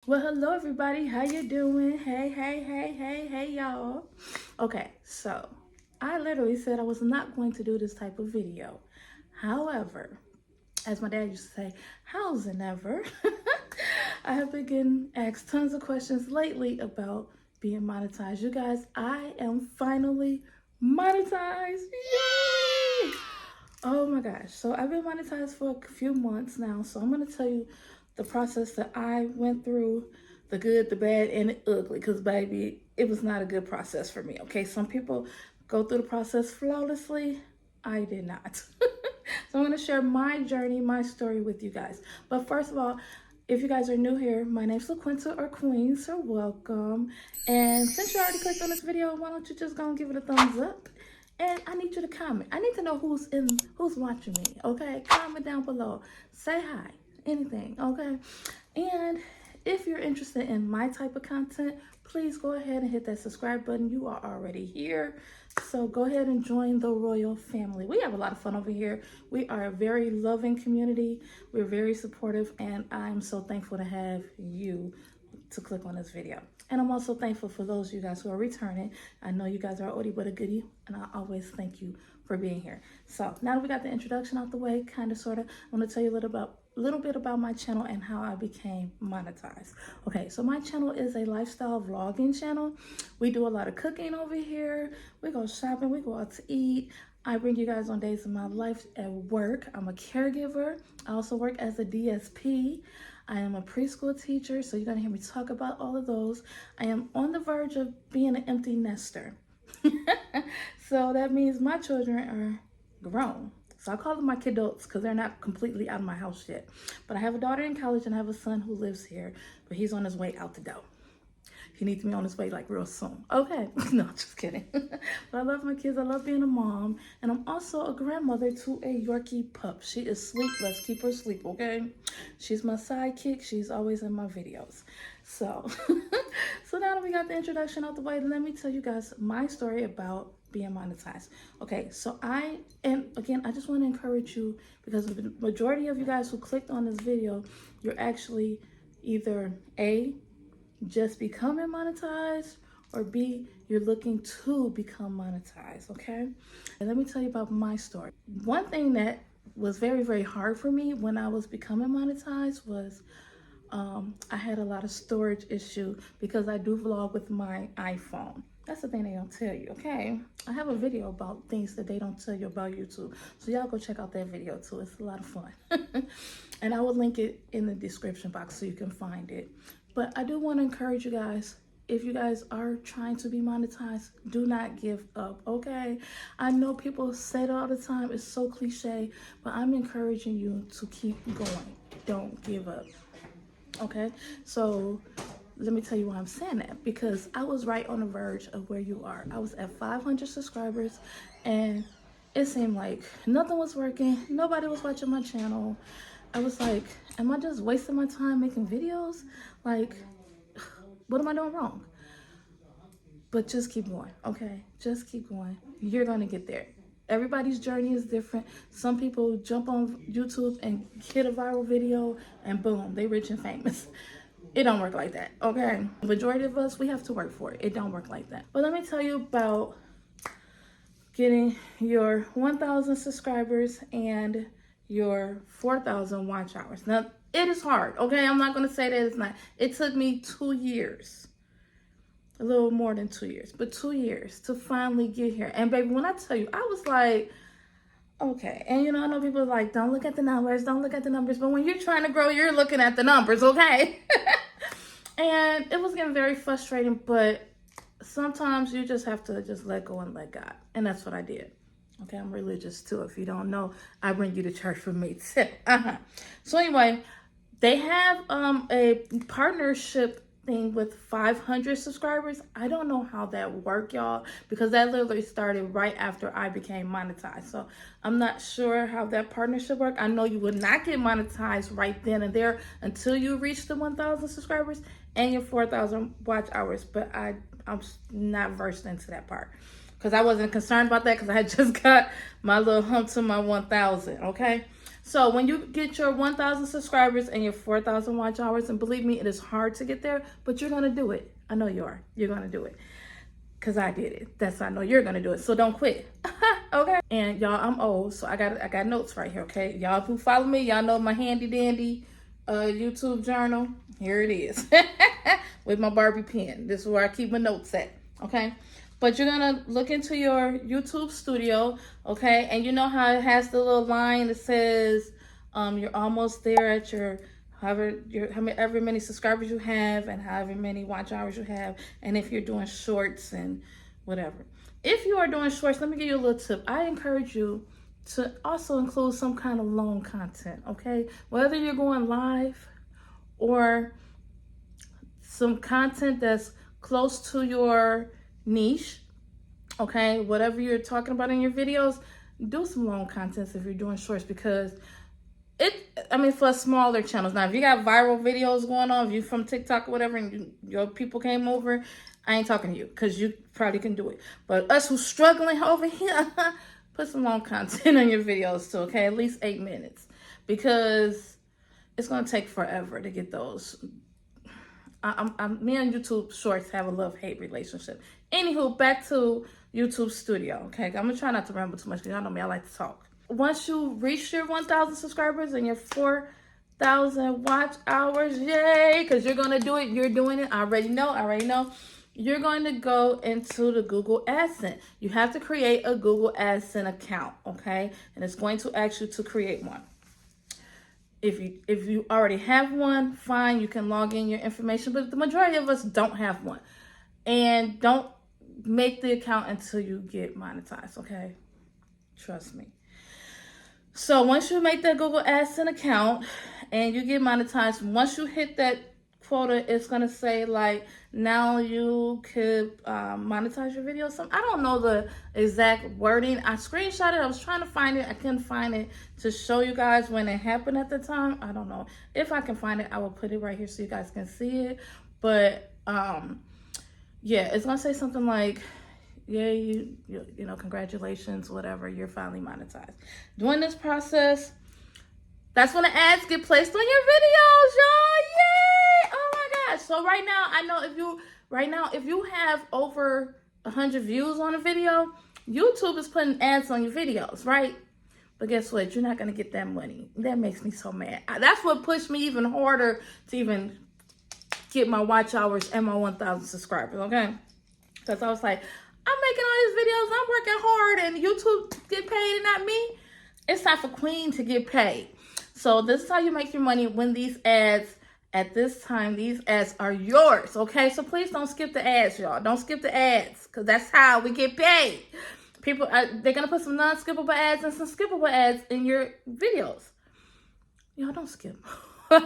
Well, hello everybody. How you doing? Hey, y'all. Okay, so I literally said I was not going to do this type of video. However, as my dad used to say, how's it ever? I have been getting asked tons of questions lately about being monetized. You guys, I am finally monetized. Yay! Oh my gosh. So I've been monetized for a few months now. So I'm going to tell you the process that I went through, the good, the bad, and the ugly. Because, baby, it was not a good process for me. Okay. Some people go through the process flawlessly. I did not. So I'm going to share my journey, my story with you guys. But first of all, if you guys are new here, my name's LaQuinta or Queen, so welcome. And since you already clicked on this video, why don't you just go and give it a thumbs up? And I need you to comment. I need to know who's watching me, okay? Comment down below. Say hi, anything, okay? And if you're interested in my type of content, please go ahead and hit that subscribe button. You are already here. So go ahead and join the royal family. We have a lot of fun over here. We are a very loving community. We're very supportive, and I'm so thankful to have you to click on this video. And I'm also thankful for those of you guys who are returning. I know you guys are oldie but a goodie, and I always thank you for being here. So now that we got the introduction out the way, kind of, sort of, I'm going to tell you a little bit about my channel and how I became monetized. Okay, so my channel is a lifestyle vlogging channel. We do a lot of cooking over here. We go shopping, we go out to eat. I bring you guys on days of my life at work. I'm a caregiver. I also work as a DSP. I am a preschool teacher, so you're gonna hear me talk about all of those. I am on the verge of being an empty nester. So that means my children are grown. So I call them my kidults because they're not completely out of my house yet. But I have a daughter in college and I have a son who lives here, but he's on his way out the door. He needs me on his way like real soon. Okay, no, just kidding. But I love my kids. I love being a mom. And I'm also a grandmother to a Yorkie pup. She is asleep. Let's keep her asleep, okay? She's my sidekick. She's always in my videos. So, so now that we got the introduction out the way, let me tell you guys my story about being monetized. Okay, so and again, I just want to encourage you, because the majority of you guys who clicked on this video, you're actually either just becoming monetized, or B, you're looking to become monetized, okay? And let me tell you about my story. One thing that was very, very hard for me when I was becoming monetized was I had a lot of storage issue because I do vlog with my iPhone. That's the thing they don't tell you, okay? I have a video about things that they don't tell you about YouTube. So y'all go check out that video too. It's a lot of fun. And I will link it in the description box so you can find it. But I do want to encourage you guys, if you guys are trying to be monetized, do not give up, okay? I know people say it all the time. It's so cliche, but I'm encouraging you to keep going. Don't give up, okay? So let me tell you why I'm saying that. Because I was right on the verge of where you are. I was at 500 subscribers, and it seemed like nothing was working. Nobody was watching my channel. I was like, am I just wasting my time making videos? Like, what am I doing wrong? But just keep going, okay? Just keep going. You're gonna get there. Everybody's journey is different. Some people jump on YouTube and hit a viral video and boom, they rich and famous. It don't work like that, okay? The majority of us, we have to work for it. It don't work like that. But let me tell you about getting your 1,000 subscribers and your 4,000 watch hours. Now, it is hard, okay? I'm not going to say that it's not. It took me 2 years, a little more than 2 years, but 2 years to finally get here. And baby, when I tell you, I was like, okay. And you know, I know people are like, don't look at the numbers, don't look at the numbers. But when you're trying to grow, you're looking at the numbers, okay? And it was getting very frustrating, but sometimes you just have to just let go and let God. And that's what I did. Okay, I'm religious too. If you don't know, I bring you to church for me too. So anyway, they have a partnership thing with 500 subscribers. I don't know how that worked, y'all, because that literally started right after I became monetized. So I'm not sure how that partnership worked. I know you would not get monetized right then and there until you reach the 1,000 subscribers and your 4,000 watch hours. But I'm not versed into that part, because I wasn't concerned about that, because I had just got my little hump to my 1,000, okay? So when you get your 1,000 subscribers and your 4,000 watch hours, and believe me, it is hard to get there, but you're going to do it. I know you are. You're going to do it. Because I did it. I know you're going to do it. So don't quit. Okay? And y'all, I'm old, so I got notes right here, okay? Y'all who follow me, y'all know my handy dandy YouTube journal. Here it is. With my Barbie pen. This is where I keep my notes at, okay? But you're going to look into your YouTube studio, okay? And you know how it has the little line that says you're almost there at your however many subscribers you have and however many watch hours you have, and if you're doing shorts and whatever. If you are doing shorts, let me give you a little tip. I encourage you to also include some kind of long content, okay? Whether you're going live or some content that's close to your niche, okay? Whatever you're talking about in your videos, do some long contents if you're doing shorts, because for smaller channels. Now, if you got viral videos going on, if you from TikTok or whatever, and your people came over, I ain't talking to you, because you probably can do it. But us who's struggling over here, put some long content on your videos too, okay? At least 8 minutes, because it's going to take forever to get those. Me and YouTube Shorts have a love-hate relationship. Anywho, back to YouTube Studio, okay? I'm going to try not to ramble too much, because y'all know me, I like to talk. Once you reach your 1,000 subscribers and your 4,000 watch hours, yay, because you're going to do it. You're doing it. I already know. You're going to go into the Google AdSense. You have to create a Google AdSense account, okay? And it's going to ask you to create one. If you already have one, fine, you can log in your information, but the majority of us don't have one. And don't make the account until you get monetized, okay? Trust me. So once you make that Google AdSense account and you get monetized, once you hit that quota, it's going to say like, now you could monetize your video. I don't know the exact wording. I screenshot it. I was trying to find it. I couldn't find it to show you guys when it happened at the time. I don't know. If I can find it, I will put it right here so you guys can see it. But yeah, it's going to say something like, yeah, you know, congratulations, whatever, you're finally monetized. During this process, that's when the ads get placed on your videos, y'all. Yay! Oh my gosh. So right now, I know if you have over 100 views on a video, YouTube is putting ads on your videos, right? But guess what? You're not going to get that money. That makes me so mad. That's what pushed me even harder to even get my watch hours and my 1,000 subscribers, okay? Because I was like, I'm making all these videos, I'm working hard, and YouTube get paid and not me. It's time for Queen to get paid. So this is how you make your money when these ads, at this time, these ads are yours, okay? So please don't skip the ads, y'all. Don't skip the ads, because that's how we get paid. People, they're going to put some non-skippable ads and some skippable ads in your videos. Y'all don't skip. And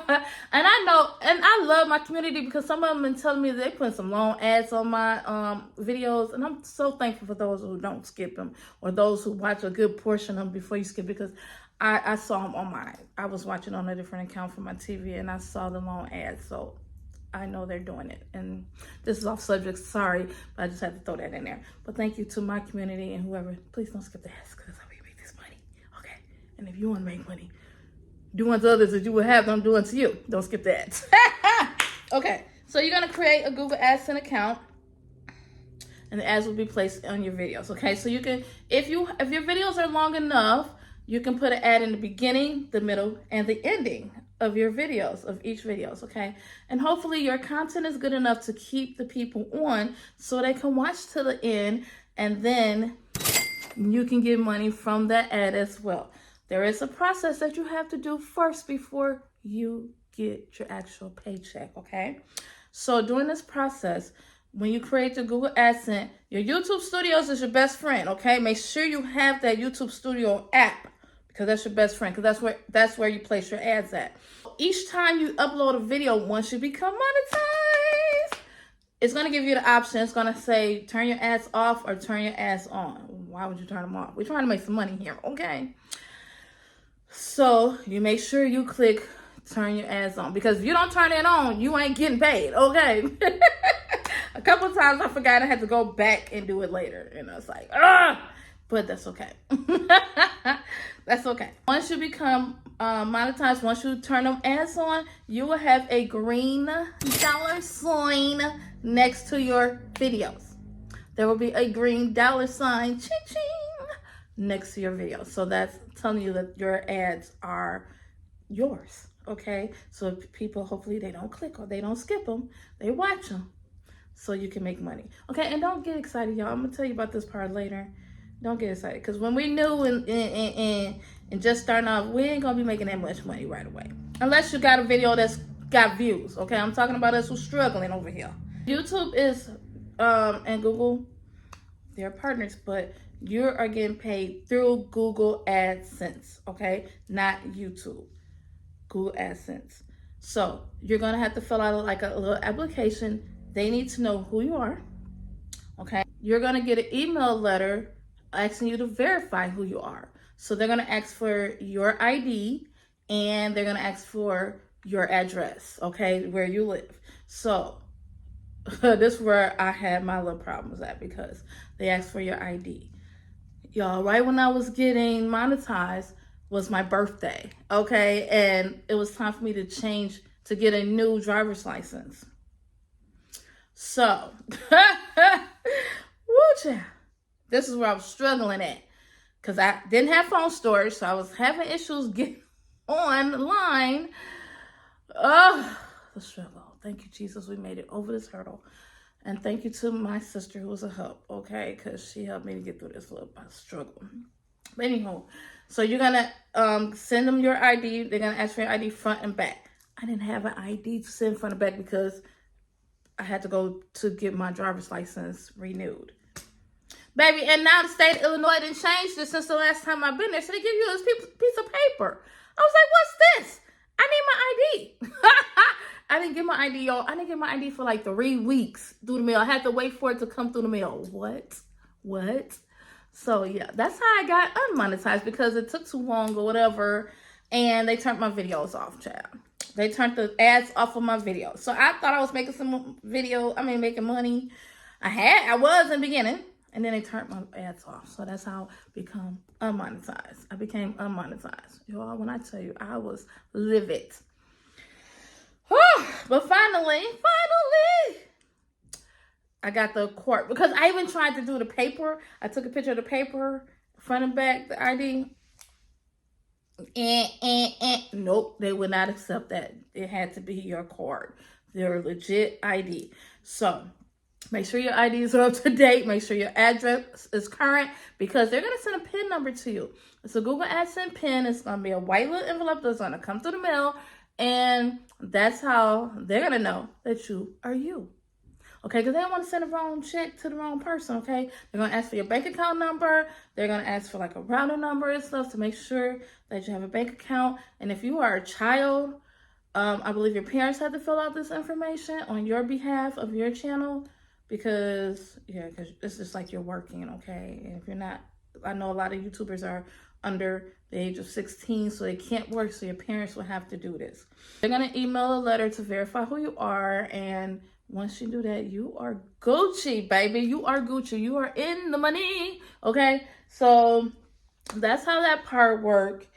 I know, and I love my community, because some of them been telling me they put some long ads on my videos, and I'm so thankful for those who don't skip them, or those who watch a good portion of them before you skip, because I saw them on mine. I was watching on a different account from my TV, and I saw the long ads, so I know they're doing it. And this is off subject, sorry, but I just had to throw that in there. But thank you to my community and whoever. Please don't skip the ads, because that's how we make this money, okay? And if you want to make money, do unto others as you would have them do unto you. Don't skip the ads. Okay, so you're going to create a Google AdSense account, and the ads will be placed on your videos, okay? So you can, if your videos are long enough, you can put an ad in the beginning, the middle, and the ending of your videos, of each videos, okay? And hopefully your content is good enough to keep the people on so they can watch to the end, and then you can get money from that ad as well. There is a process that you have to do first before you get your actual paycheck, okay? So during this process, when you create the Google AdSense, your YouTube Studios is your best friend, okay? Make sure you have that YouTube Studio app, because that's your best friend, because that's where you place your ads at. Each time you upload a video, once you become monetized, it's going to give you the option. It's going to say turn your ads off or turn your ads on. Why would you turn them off? We're trying to make some money here, okay? So you make sure you click turn your ads on, because if you don't turn it on, you ain't getting paid, okay? A couple of times I forgot, I had to go back and do it later, and I was like, but that's okay. That's okay. Once you become monetized, once you turn them ads on, you will have a green dollar sign next to your videos. There will be a green dollar sign, ching ching, next to your video. So that's telling you that your ads are yours. Okay, so if people, hopefully they don't click or they don't skip them, they watch them, so you can make money. Okay, and don't get excited, y'all. I'm gonna tell you about this part later. Don't get excited, because when we new and just starting off, we ain't gonna be making that much money right away, unless you got a video that's got views. Okay, I'm talking about us who's struggling over here. YouTube is and Google, they're partners, but you are getting paid through Google AdSense. Okay, not YouTube. Google AdSense. So you're gonna have to fill out like a little application. They need to know who you are. Okay, you're gonna get an email letter asking you to verify who you are. So they're gonna ask for your ID and they're gonna ask for your address, okay, where you live. So this is where I had my little problems at, because they asked for your ID. Y'all, right when I was getting monetized was my birthday, okay? And it was time for me to change to get a new driver's license. So, woo, child. This is where I was struggling at, because I didn't have phone storage, so I was having issues getting online. Oh, the struggle. Thank you, Jesus. We made it over this hurdle. And thank you to my sister who was a help, okay? Because she helped me to get through this little struggle. But anyhow, so you're going to send them your ID. They're going to ask for your ID front and back. I didn't have an ID to send front and back because I had to go to get my driver's license renewed. Baby, and now the state of Illinois didn't change this since the last time I've been there. So they give you this piece of paper. I was like, what's this? I need my ID. I didn't get my ID, y'all. I didn't get my ID for like 3 weeks through the mail. I had to wait for it to come through the mail. What? So, yeah, that's how I got unmonetized, because it took too long or whatever. And they turned my videos off, child. They turned the ads off of my videos. So I thought I was making making money. I was in the beginning. And then they turned my ads off. So that's how I become unmonetized. I became unmonetized. Y'all, when I tell you, I was livid. But finally, I got the court. Because I even tried to do the paper. I took a picture of the paper, front and back, the ID. Nope, they would not accept that. It had to be your card. Their legit ID. So make sure your IDs are up to date. Make sure your address is current, because they're going to send a PIN number to you. It's a Google AdSense PIN. It's going to be a white little envelope that's going to come through the mail. And that's how they're going to know that you are you. Okay, because they don't want to send the wrong check to the wrong person, okay? They're going to ask for your bank account number. They're going to ask for like a router number and stuff to make sure that you have a bank account. And if you are a child, I believe your parents have to fill out this information on your behalf of your channel. Because it's just like you're working, okay? And if you're not, I know a lot of YouTubers are under the age of 16, so they can't work, so your parents will have to do this. They're going to email a letter to verify who you are, and once you do that, you are Gucci, baby. You are Gucci. You are in the money, okay? So that's how that part works.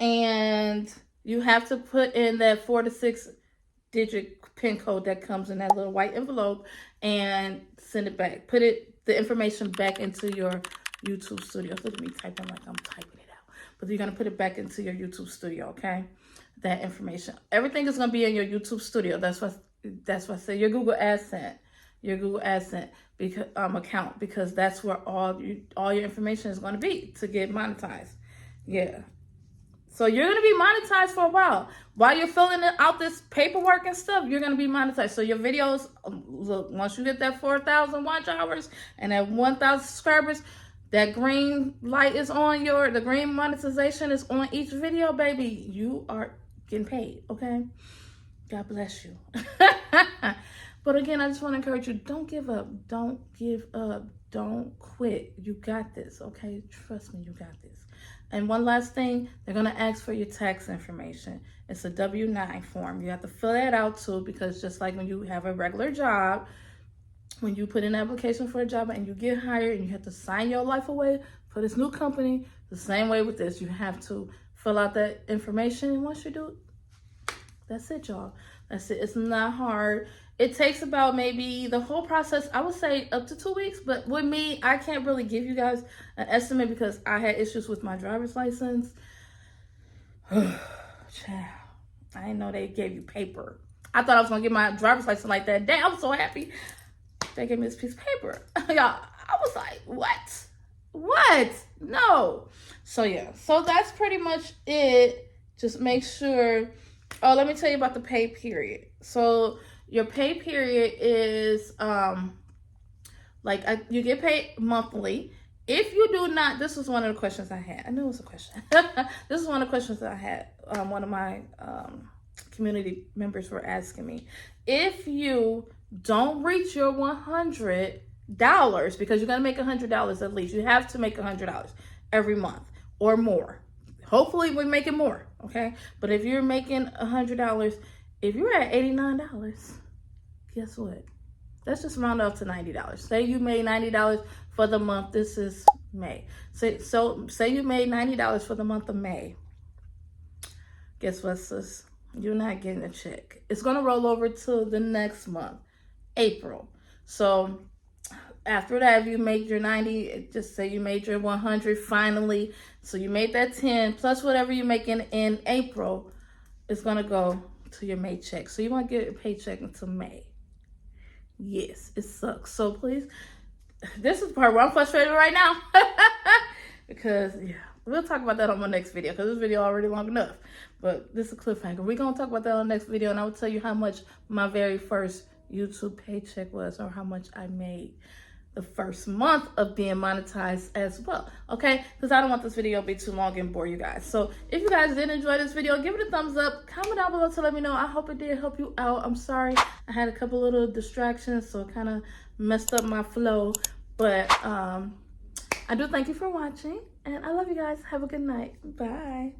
And you have to put in that 4 to 6 digit PIN code that comes in that little white envelope and send it back. Put the information back into your YouTube studio. Look at me typing like I'm typing it out. But you're going to put it back into your YouTube studio, okay? That information. Everything is going to be in your YouTube studio. That's what I say. Your Google AdSense. Your Google AdSense account, because that's where all your information is going to be to get monetized. Yeah. So you're going to be monetized for a while. While you're filling out this paperwork and stuff, you're going to be monetized. So your videos, look, once you get that 4,000 watch hours and that 1,000 subscribers, that green light is on the green monetization is on each video, baby. You are getting paid, okay? God bless you. But again, I just want to encourage you, don't give up. Don't give up. Don't quit. You got this, okay? Trust me, you got this. And one last thing, they're going to ask for your tax information. It's a W-9 form. You have to fill that out too, because just like when you have a regular job, when you put in an application for a job and you get hired and you have to sign your life away For this new company, the same way with this. You have to fill out that information, and once you do, that's it, y'all. That's it. It's not hard. It takes about maybe the whole process, I would say up to 2 weeks. But with me, I can't really give you guys an estimate because I had issues with my driver's license. Child, I didn't know they gave you paper. I thought I was going to get my driver's license like that day. I was so happy. They gave me this piece of paper. Y'all, I was like, what? What? No. So, yeah. So, that's pretty much it. Just make sure. Oh, let me tell you about the pay period. So, your pay period is, you get paid monthly. If you do not, this was one of the questions I had. I knew it was a question. This is one of the questions that I had. One of my community members were asking me. If you don't reach your $100, because you're going to make $100 at least. You have to make $100 every month or more. Hopefully we're making more, okay? But if you're making $100, if you're at $89, guess what? Let's just round up to $90. Say you made $90 for the month. This is May. Say you made $90 for the month of May. Guess what, sis? You're not getting a check. It's going to roll over to the next month, April. So after that, if you make your 90, just say you made your 100 finally. So you made that 10 plus whatever you're making in April, it's going to go to your May check. So you won't get a paycheck until May. Yes, it sucks. So please, this is the part where I'm frustrated right now. Because, yeah, we'll talk about that on my next video because this video already long enough. But this is a cliffhanger. We're going to talk about that on the next video, and I will tell you how much my very first YouTube paycheck was or how much I made the first month of being monetized as well, okay? Because I don't want this video to be too long and bore you guys. So if you guys did enjoy this video, give it a thumbs up. Comment down below to let me know. I hope it did help you out. I'm sorry I had a couple little distractions, so it kind of messed up my flow. But I do thank you for watching, and I love you guys. Have a good night. Bye.